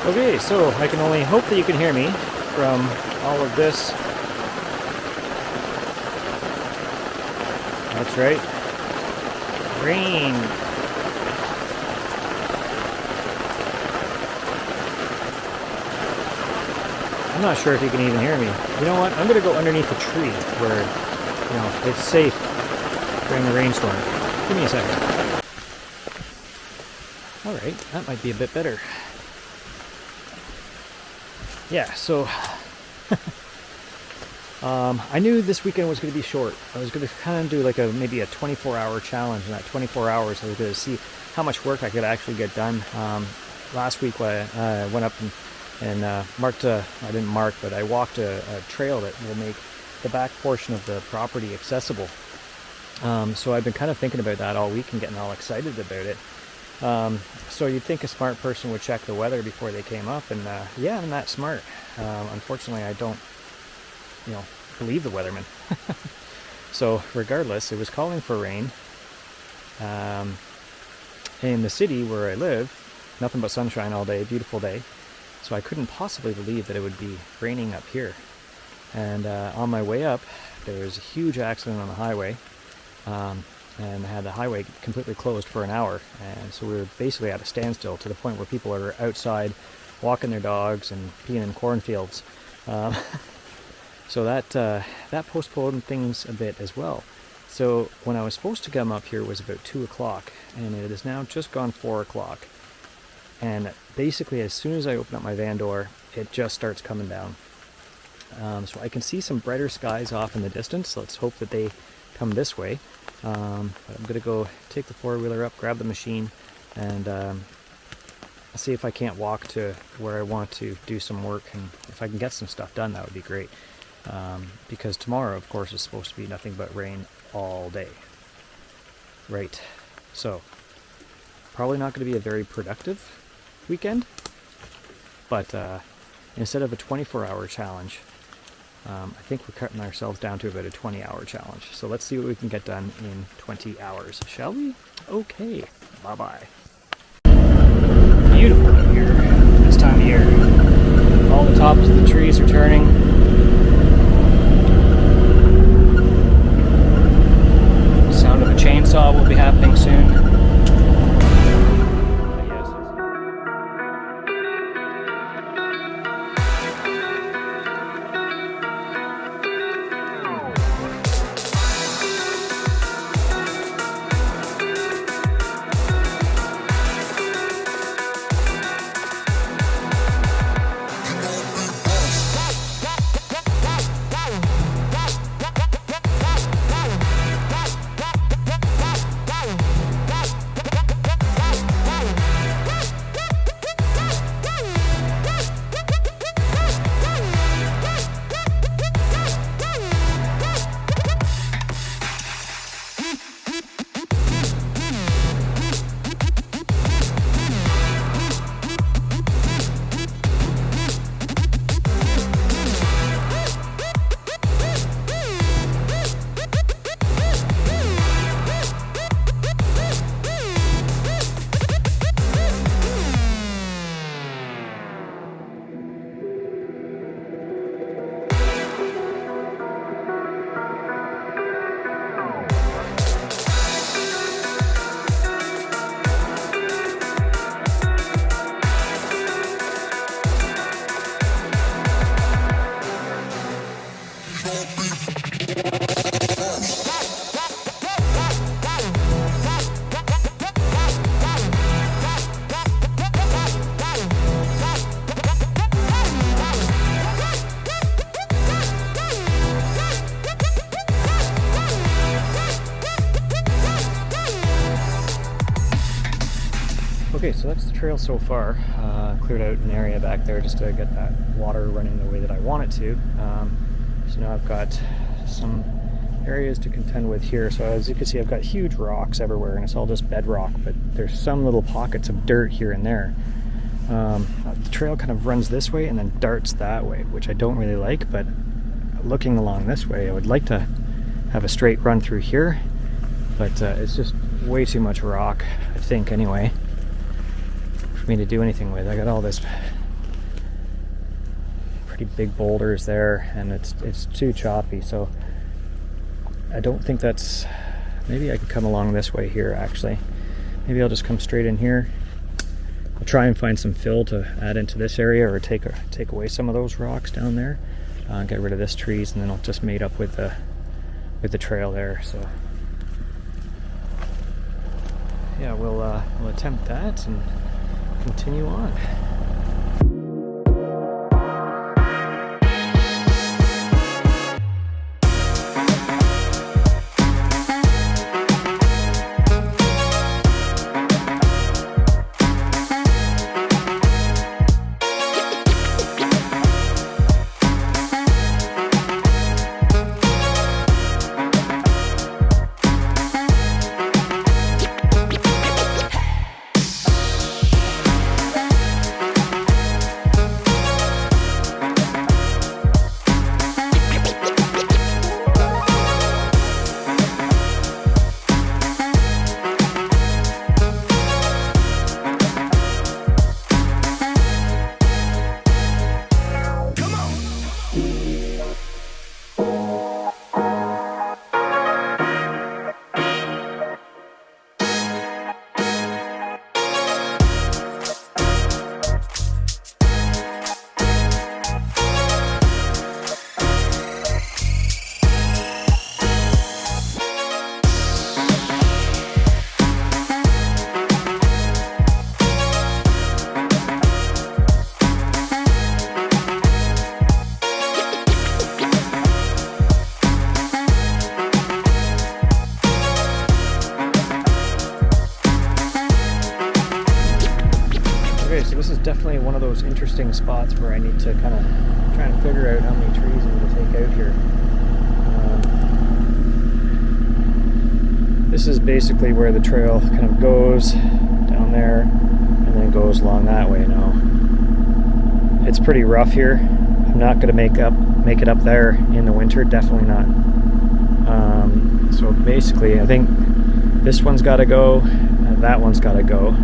Okay, so I can only hope that you can hear me from all of this. That's right. Rain. I'm not sure if you can even hear me. You know what? I'm going to go underneath a tree where, it's safe during the rainstorm. Give me a second. All right, that might be a bit better. Yeah, so I knew this weekend was going to be short. I was going to kind of do like maybe a 24-hour challenge. In that 24 hours, I was going to see how much work I could actually get done. Last week, I went up and marked I didn't mark, but I walked a trail that will make the back portion of the property accessible. So I've been kind of thinking about that all week and getting all excited about it. So you'd think a smart person would check the weather before they came up, and yeah, I'm that smart. Unfortunately, I don't, believe the weatherman. So regardless, it was calling for rain. In the city where I live, nothing but sunshine all day, beautiful day. So I couldn't possibly believe that it would be raining up here. And on my way up, there was a huge accident on the highway. And had the highway completely closed for an hour, and so we were basically at a standstill to the point where people are outside walking their dogs and peeing in cornfields. So that postponed things a bit as well. So when I was supposed to come up here was about 2 o'clock, and it is now just gone 4 o'clock. And basically as soon as I open up my van door, it just starts coming down. So I can see some brighter skies off in the distance. Let's hope that they come this way. But I'm going to go take the four-wheeler up, grab the machine, and see if I can't walk to where I want to do some work. And if I can get some stuff done, that would be great. Because tomorrow, of course, is supposed to be nothing but rain all day. Right. So, probably not going to be a very productive weekend. But instead of a 24-hour challenge, I think we're cutting ourselves down to about a 20-hour challenge. So let's see what we can get done in 20 hours, shall we? Okay, bye-bye. Beautiful here this time of year. All the tops of the trees are turning. The sound of a chainsaw will be happening soon. Okay, so that's the trail so far. Cleared out an area back there just to get that water running the way that I want it to. So now I've got some areas to contend with here. So as you can see, I've got huge rocks everywhere, and it's all just bedrock, but there's some little pockets of dirt here and there. The trail kind of runs this way and then darts that way, which I don't really like, but looking along this way, I would like to have a straight run through here, but it's just way too much rock, I think, anyway, for me to do anything with. I got all this pretty big boulders there, and it's too choppy, so I don't think that's... Maybe I could come along this way here, actually. Maybe I'll just come straight in here. I'll try and find some fill to add into this area, or take away some of those rocks down there. Get rid of this trees, and then I'll just mate up with the trail there. So yeah, we'll attempt that and continue on. Okay, so this is definitely one of those interesting spots where I need to kind of try and figure out how many trees I'm going to take out here. This is basically where the trail kind of goes down there and then goes along that way now. It's pretty rough here. I'm not going to make it up there in the winter, definitely not. So basically I think this one's got to go, and that one's got to go.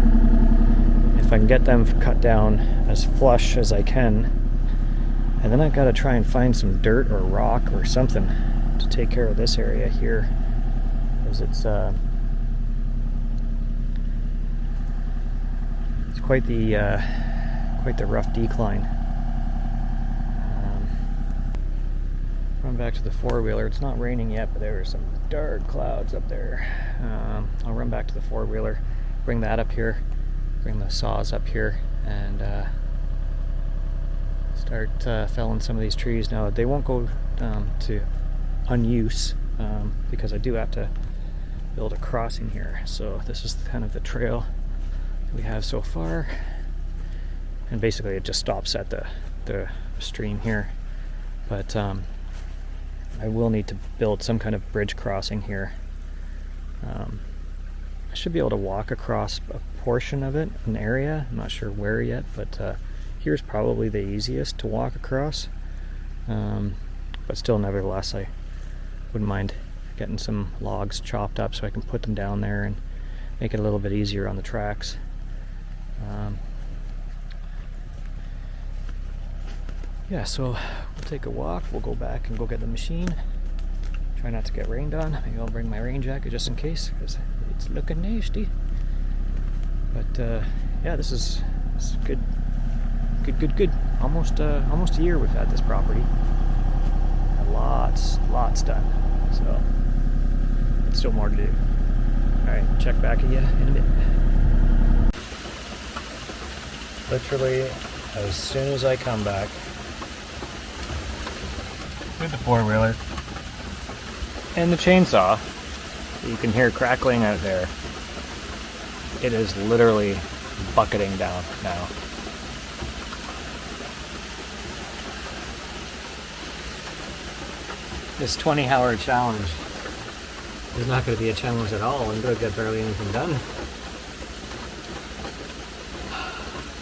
If I can get them cut down as flush as I can, and then I've got to try and find some dirt or rock or something to take care of this area here, because it's quite the rough decline. Run back to the four-wheeler. It's not raining yet, but there are some dark clouds up there. I'll run back to the four-wheeler, bring that up here, bring the saws up here, and start felling some of these trees. Now they won't go to unuse because I do have to build a crossing here. So this is kind of the trail we have so far, and basically it just stops at the stream here. But I will need to build some kind of bridge crossing here. I should be able to walk across a portion of it, an area. I'm not sure where yet, but here's probably the easiest to walk across. But still, nevertheless, I wouldn't mind getting some logs chopped up so I can put them down there and make it a little bit easier on the tracks. Yeah, so we'll take a walk. We'll go back and go get the machine. Try not to get rained on. Maybe I'll bring my rain jacket just in case, because it's looking nasty. But yeah, this is good. Almost a year we've had this property. And lots done. So it's still more to do. All right, check back at you in a bit. Literally, as soon as I come back with the four-wheeler and the chainsaw, you can hear crackling out there. It is literally bucketing down now. This 20-hour challenge is not going to be a challenge at all. I'm going to get barely anything done.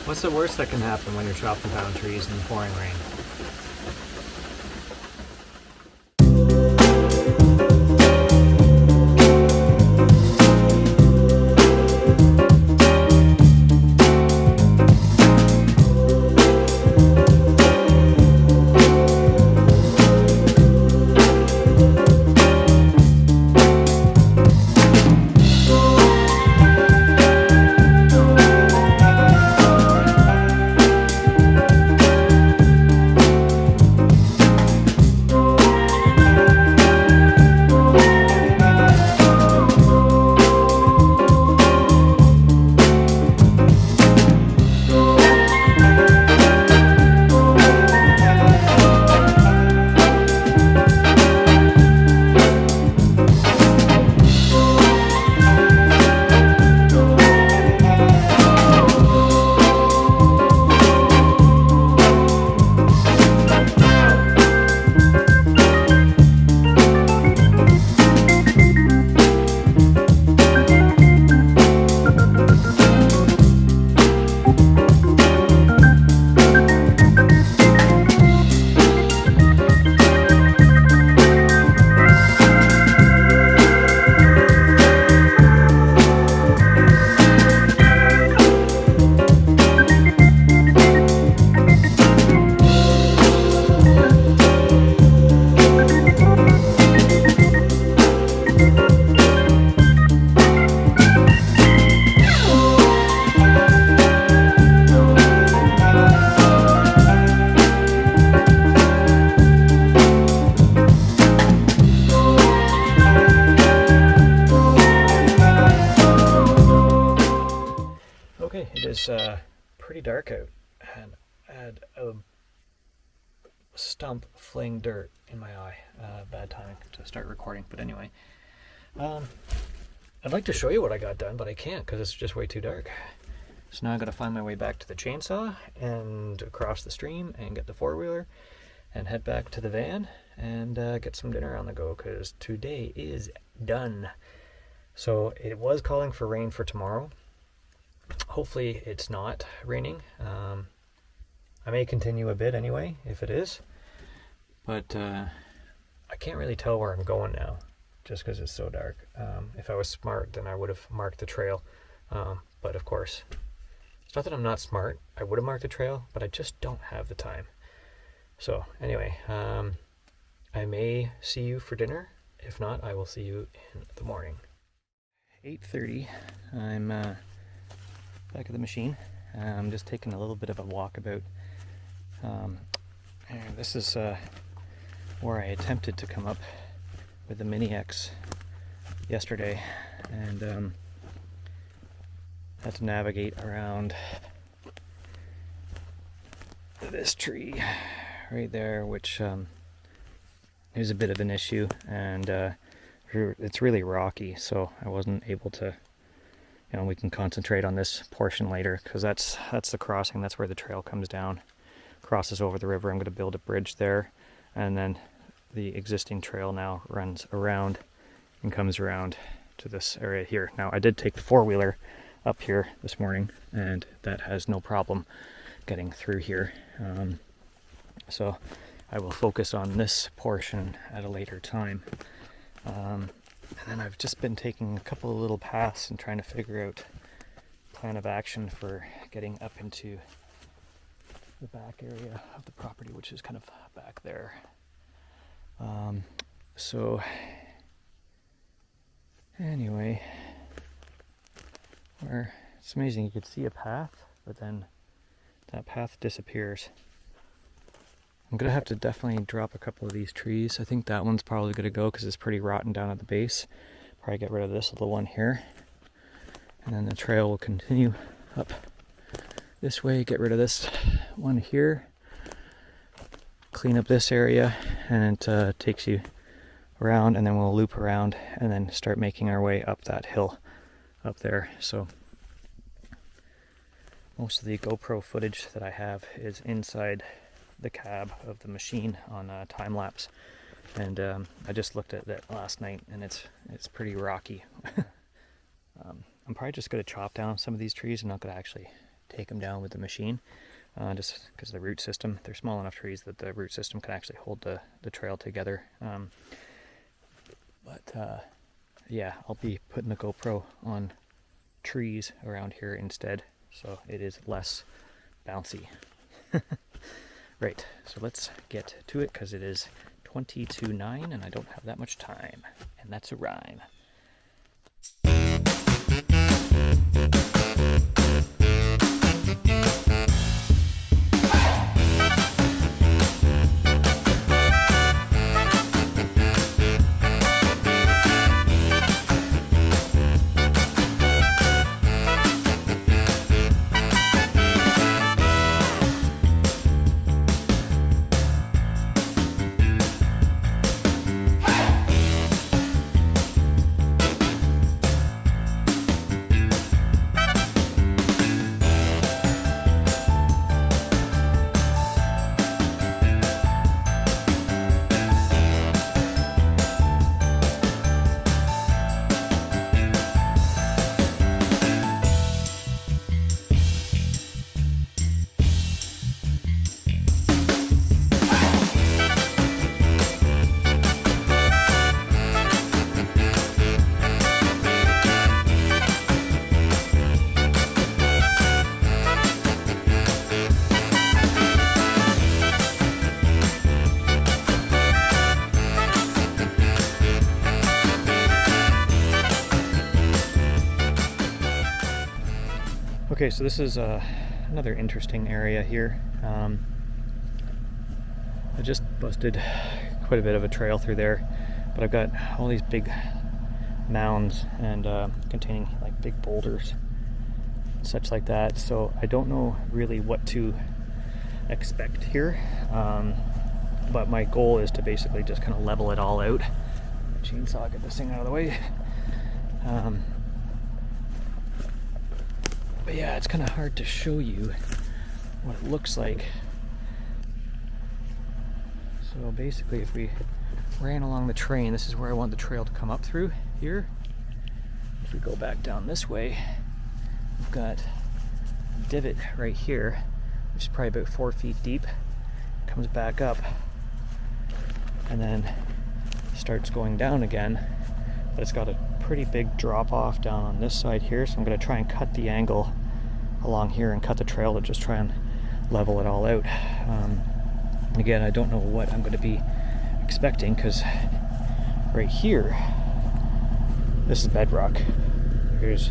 What's the worst that can happen when you're chopping down trees in the pouring rain? dark out, and I had a stump fling dirt in my eye. Bad timing to start recording, but anyway. I'd like to show you what I got done, but I can't because it's just way too dark. So now I gotta find my way back to the chainsaw and across the stream and get the four-wheeler and head back to the van and get some dinner on the go because today is done. So it was calling for rain for tomorrow. Hopefully it's not raining. I may continue a bit anyway if it is, but I can't really tell where I'm going now just because it's so dark. If I was smart, then I would have marked the trail, but of course it's not that I'm not smart. I would have marked the trail, but I just don't have the time. So anyway, I may see you for dinner. If not, I will see you in the morning. 8:30. I'm back at the machine. I'm just taking a little bit of a walkabout. And this is where I attempted to come up with the Mini X yesterday, and had to navigate around this tree right there, which is a bit of an issue, and it's really rocky, so I wasn't able to, we can concentrate on this portion later, because that's the crossing. That's where the trail comes down, crosses over the river. I'm going to build a bridge there, and then the existing trail now runs around and comes around to this area here. Now I did take the four-wheeler up here this morning, and that has no problem getting through here. So I will focus on this portion at a later time. And then I've just been taking a couple of little paths and trying to figure out plan of action for getting up into the back area of the property, which is kind of back there. So anyway, it's amazing, you could see a path, but then that path disappears. I'm gonna have to definitely drop a couple of these trees. I think that one's probably gonna go because it's pretty rotten down at the base. Probably get rid of this little one here, and then the trail will continue up this way. Get rid of this one here, clean up this area, and it takes you around, and then we'll loop around and then start making our way up that hill up there. So most of the GoPro footage that I have is inside the cab of the machine on time lapse, and I just looked at that last night, and it's pretty rocky. I'm probably just going to chop down some of these trees. I'm not going to actually take them down with the machine, just because of the root system. They're small enough trees that the root system can actually hold the trail together. But yeah, I'll be putting the GoPro on trees around here instead, so it is less bouncy. Right, so let's get to it because it is 20 to 9 and I don't have that much time, and that's a rhyme. Okay, so this is another interesting area here. I just busted quite a bit of a trail through there, but I've got all these big mounds and containing like big boulders such like that. So I don't know really what to expect here, but my goal is to basically just kind of level it all out. Chainsaw, get this thing out of the way. But yeah, it's kind of hard to show you what it looks like. So basically, if we ran along the train, this is where I want the trail to come up through here. If we go back down this way, we've got a divot right here, which is probably about 4 feet deep. Comes back up and then starts going down again, but it's got a pretty big drop off down on this side here, so I'm going to try and cut the angle along here and cut the trail to just try and level it all out. Again, I don't know what I'm going to be expecting, because right here, this is bedrock. There's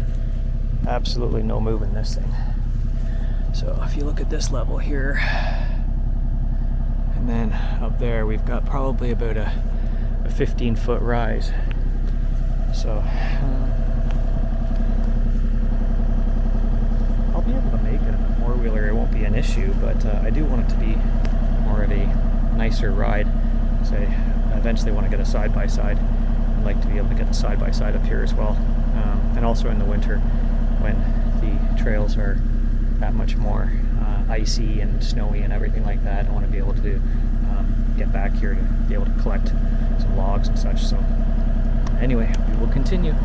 absolutely no move in this thing. So if you look at this level here, and then up there we've got probably about a 15-foot rise. So I'll be able to make it in a four-wheeler, it won't be an issue, but I do want it to be more of a nicer ride. So I eventually want to get a side-by-side. I'd like to be able to get the side-by-side up here as well. And also in the winter, when the trails are that much more icy and snowy and everything like that, I want to be able to get back here to be able to collect some logs and such. So anyway, we will continue.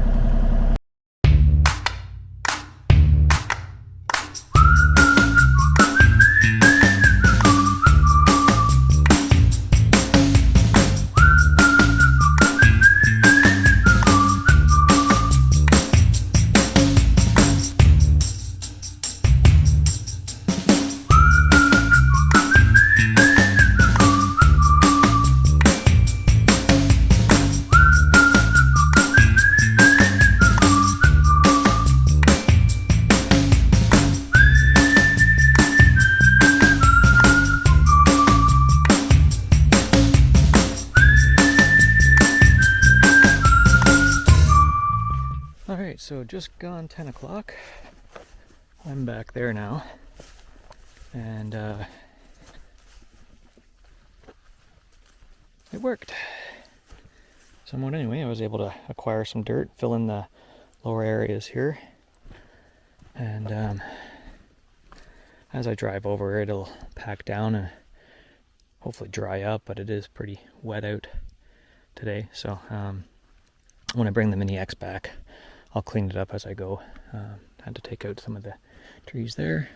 Alright, so just gone 10 o'clock. I'm back there now. And it worked. Somewhat anyway. I was able to acquire some dirt, fill in the lower areas here. And as I drive over, it'll pack down and hopefully dry up, but it is pretty wet out today. So when I bring the Mini X back, I'll clean it up as I go. Had to take out some of the trees there.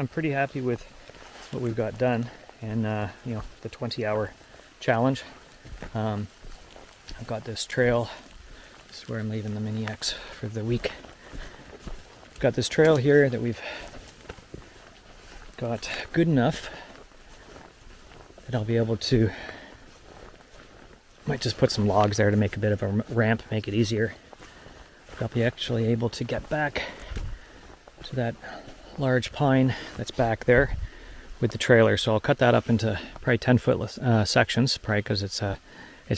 I'm pretty happy with what we've got done in the 20-hour challenge. I've got this trail. This is where I'm leaving the Mini X for the week. I've got this trail here that we've got good enough that I'll be able to, might just put some logs there to make a bit of a ramp, make it easier. I'll be actually able to get back to that large pine that's back there with the trailer. So I'll cut that up into probably 10-foot sections, probably because it's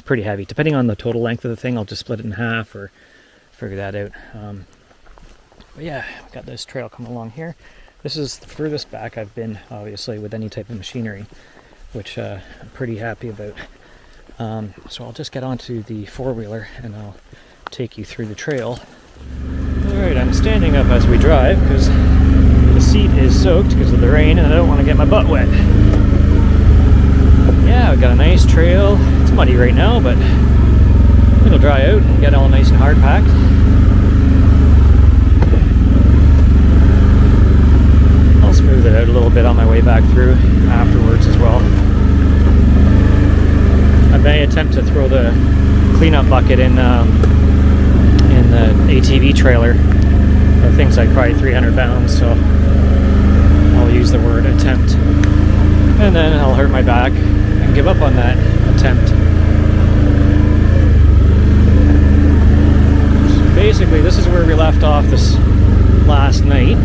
pretty heavy. Depending on the total length of the thing, I'll just split it in half or figure that out. But yeah, I've got this trail coming along here. This is the furthest back I've been, obviously, with any type of machinery, which I'm pretty happy about. So I'll just get onto the four-wheeler and I'll take you through the trail. Alright, I'm standing up as we drive because the seat is soaked because of the rain and I don't want to get my butt wet. Yeah, I've got a nice trail. It's muddy right now, but it'll dry out and get all nice and hard packed. I'll smooth it out a little bit on my way back through afterwards as well. I may attempt to throw the cleanup bucket in the ATV trailer. The thing's like probably 300 pounds, so I'll use the word attempt. And then I'll hurt my back and give up on that attempt. So basically, this is where we left off this last night.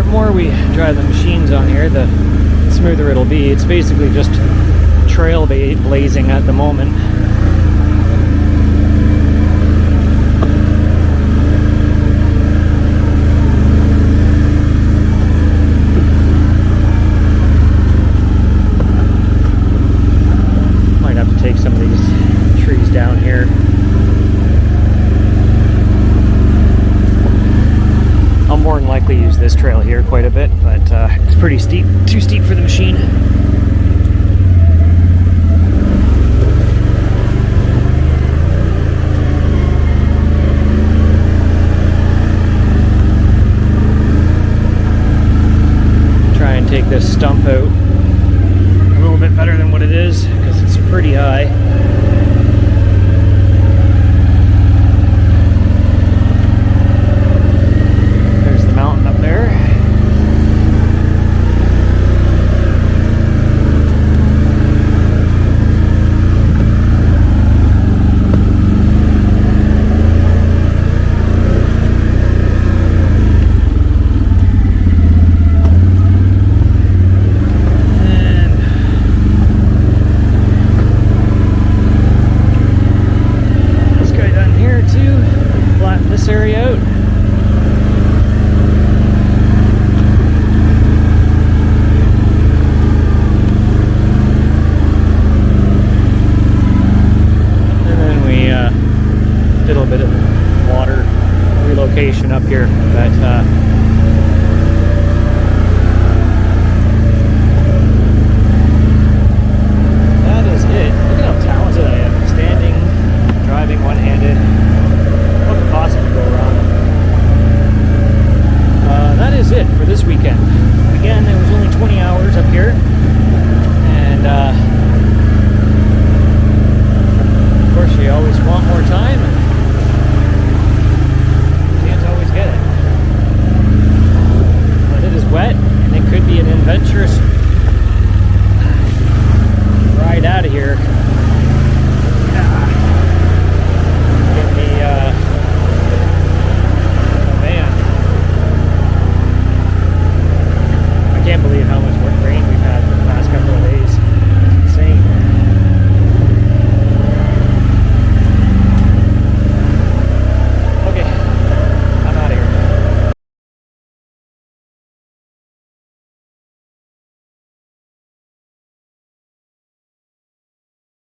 The more we drive the machines on here, the smoother it'll be. It's basically just trail blazing at the moment. Might have to take some of these trees down here. I'll more than likely use this trail here quite a bit, but it's pretty steep, too steep for the machine. Try and take this stump out a little bit better than what it is, because it's pretty high. Up here, but that is it. Look at how talented I am. Standing, driving one-handed. What could possibly go wrong? That is it for this weekend. Again, it was only 20 hours up here, and of course you always want more time. Get it. But it is wet, and it could be an adventurous ride out of here. In the van. I can't believe how much